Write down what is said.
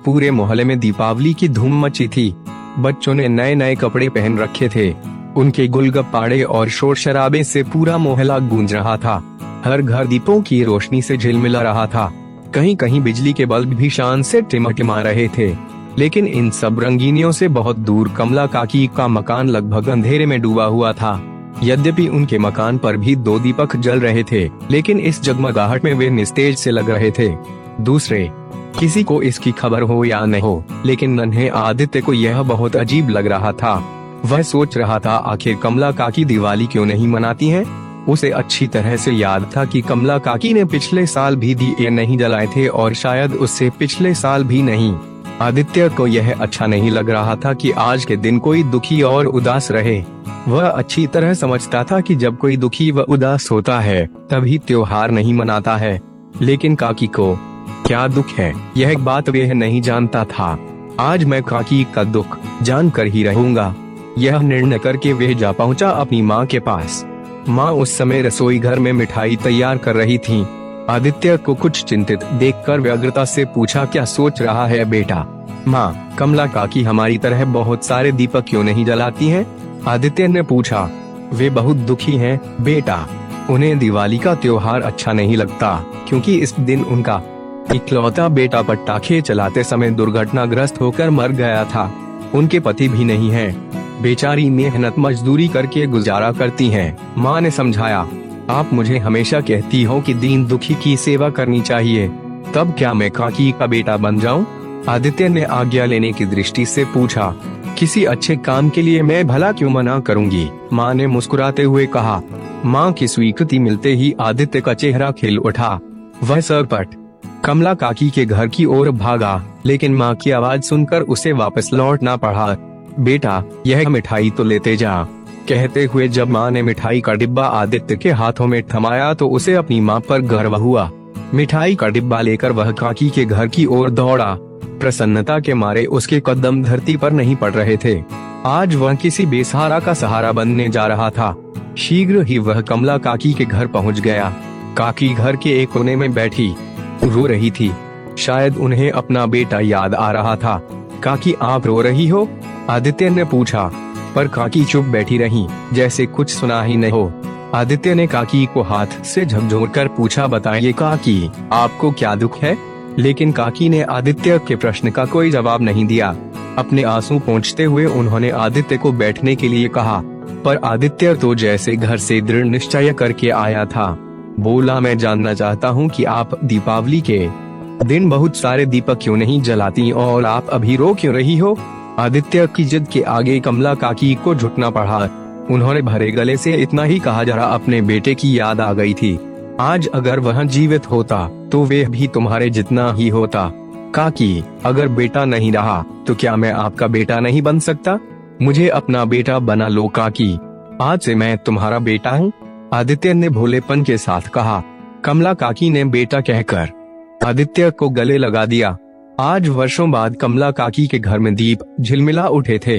पूरे मोहल्ले में दीपावली की धूम मची थी। बच्चों ने नए नए कपड़े पहन रखे थे। उनके गुलगप्पाड़े और शोर शराबे से पूरा मोहल्ला गूंज रहा था। हर घर दीपों की रोशनी से झिलमिला रहा था। कहीं कहीं बिजली के बल्ब भी शान से टिमटिमा रहे थे। लेकिन इन सब रंगीनियों से बहुत दूर कमला काकी का मकान लगभग अंधेरे में डूबा हुआ था। यद्यपि उनके मकान पर भी 2 दीपक जल रहे थे, लेकिन इस जगमगाहट में वे निस्तेज से लग रहे थे। दूसरे किसी को इसकी खबर हो या न हो, लेकिन नन्हे आदित्य को यह बहुत अजीब लग रहा था। वह सोच रहा था आखिर कमला काकी दिवाली क्यों नहीं मनाती हैं? उसे अच्छी तरह से याद था कि कमला काकी ने पिछले साल भी दिए नहीं जलाए थे और शायद उससे पिछले साल भी नहीं। आदित्य को यह अच्छा नहीं लग रहा था कि आज के दिन कोई दुखी और उदास रहे। वह अच्छी तरह समझता था कि जब कोई दुखी व उदास होता है तभी त्योहार नहीं मनाता है। लेकिन काकी को क्या दुख है, यह बात वह नहीं जानता था। आज मैं काकी का दुख जानकर ही रहूंगा, यह निर्णय करके वह जा पहुंचा अपनी माँ के पास। माँ उस समय रसोई घर में मिठाई तैयार कर रही थी। आदित्य को कुछ चिंतित देखकर व्यग्रता से पूछा, क्या सोच रहा है बेटा? माँ, कमला काकी हमारी तरह बहुत सारे दीपक क्यों नहीं जलाती हैं? आदित्य ने पूछा। वे बहुत दुखी हैं बेटा। उन्हें दिवाली का त्योहार अच्छा नहीं लगता, क्योंकि इस दिन उनका इकलौता बेटा पटाखे चलाते समय दुर्घटनाग्रस्त होकर मर गया था। उनके पति भी नहीं है। बेचारी मेहनत मजदूरी करके गुजारा करती हैं। माँ ने समझाया। आप मुझे हमेशा कहती हो कि दीन दुखी की सेवा करनी चाहिए, तब क्या मैं काकी का बेटा बन जाऊं? आदित्य ने आज्ञा लेने की दृष्टि से पूछा। किसी अच्छे काम के लिए मैं भला क्यों मना करूंगी? माँ ने मुस्कुराते हुए कहा। माँ की स्वीकृति मिलते ही आदित्य का चेहरा खिल उठा। वह सरपट कमला काकी के घर की ओर भागा, लेकिन माँ की आवाज सुनकर उसे वापस लौटना पड़ा। बेटा, यह मिठाई तो लेते जा, कहते हुए जब माँ ने मिठाई का डिब्बा आदित्य के हाथों में थमाया तो उसे अपनी माँ पर गर्व हुआ। मिठाई का डिब्बा लेकर वह काकी के घर की ओर दौड़ा। प्रसन्नता के मारे उसके कदम धरती पर नहीं पड़ रहे थे। आज वह किसी बेसहारा का सहारा बनने जा रहा था। शीघ्र ही वह कमला काकी के घर पहुंच गया। काकी घर के एक कोने में बैठी रो रही थी। शायद उन्हें अपना बेटा याद आ रहा था। काकी, आप रो रही हो? आदित्य ने पूछा, पर काकी चुप बैठी रही, जैसे कुछ सुना ही नहीं हो। आदित्य ने काकी को हाथ से झकझोरकर पूछा, बताइए काकी, आपको क्या दुख है? लेकिन काकी ने आदित्य के प्रश्न का कोई जवाब नहीं दिया। अपने आंसू पोंछते हुए उन्होंने आदित्य को बैठने के लिए कहा, पर आदित्य तो जैसे घर से दृढ़ निश्चय करके आया था। बोला, मैं जानना चाहता हूँ कि आप दीपावली के दिन बहुत सारे दीपक क्यों नहीं जलाती और आप अभी रो क्यों रही हो? आदित्य की जिद के आगे कमला काकी को झुकना पड़ा। उन्होंने भरे गले से इतना ही कहा, जरा अपने बेटे की याद आ गई थी। आज अगर वह जीवित होता तो वह भी तुम्हारे जितना ही होता। काकी, अगर बेटा नहीं रहा तो क्या मैं आपका बेटा नहीं बन सकता? मुझे अपना बेटा बना लो काकी, आज से मैं तुम्हारा बेटा हूँ, आदित्य ने भोलेपन के साथ कहा। कमला काकी ने बेटा कहकर आदित्य को गले लगा दिया। आज वर्षों बाद कमला काकी के घर में दीप झिलमिला उठे थे।